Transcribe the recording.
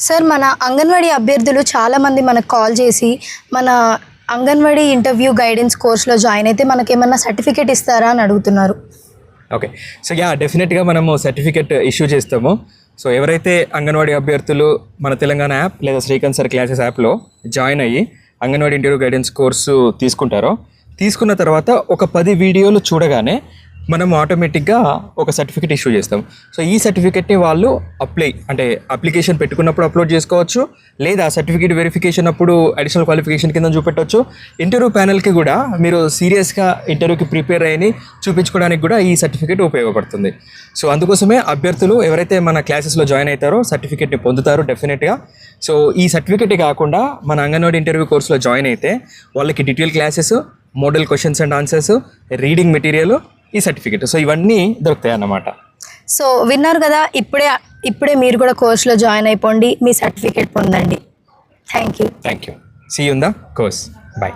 Sir మన అంగన్వాడీ అభ్యర్థులు చాలామంది మనకు కాల్ చేసి మన అంగన్వాడీ ఇంటర్వ్యూ గైడెన్స్ కోర్సులో జాయిన్ అయితే మనకేమన్నా సర్టిఫికేట్ ఇస్తారా అని అడుగుతున్నారు. ఓకే, సో డెఫినెట్గా మనము సర్టిఫికేట్ ఇష్యూ చేస్తాము. సో ఎవరైతే అంగన్వాడీ అభ్యర్థులు మన తెలంగాణ యాప్ లేదా శ్రీకాంత్ సార్ క్లాసెస్ యాప్లో జాయిన్ అయ్యి అంగన్వాడీ ఇంటర్వ్యూ గైడెన్స్ కోర్సు తీసుకున్న తర్వాత ఒక 10 వీడియోలు చూడగానే మనం ఆటోమేటిక్గా ఒక సర్టిఫికేట్ ఇష్యూ చేస్తాం. సో ఈ సర్టిఫికేట్ని వాళ్ళు అప్లికేషన్ పెట్టుకున్నప్పుడు అప్లోడ్ చేసుకోవచ్చు, లేదా సర్టిఫికేట్ వెరిఫికేషన్ అప్పుడు అడిషనల్ క్వాలిఫికేషన్ కింద చూపెట్టవచ్చు. ఇంటర్వ్యూ ప్యానెల్కి కూడా మీరు సీరియస్గా ఇంటర్వ్యూకి ప్రిపేర్ అయ్యి చూపించుకోవడానికి కూడా ఈ సర్టిఫికేట్ ఉపయోగపడుతుంది. సో అందుకోసమే అభ్యర్థులు ఎవరైతే మన క్లాసెస్లో జాయిన్ అవుతారో సర్టిఫికేట్ని పొందుతారు డెఫినెట్గా. సో ఈ సర్టిఫికేటే కాకుండా మన అంగన్వాడీ ఇంటర్వ్యూ కోర్సులో జాయిన్ అయితే వాళ్ళకి detail classes, model questions and answers, reading material, ఈ సర్టిఫికేట్, సో ఇవన్నీ దొరుకుతాయి అన్నమాట. సో విన్నారు కదా, ఇప్పుడే మీరు కూడా కోర్సులో జాయిన్ అయిపోండి, మీ సర్టిఫికేట్ పొందండి. Thank you. See you in the course. By.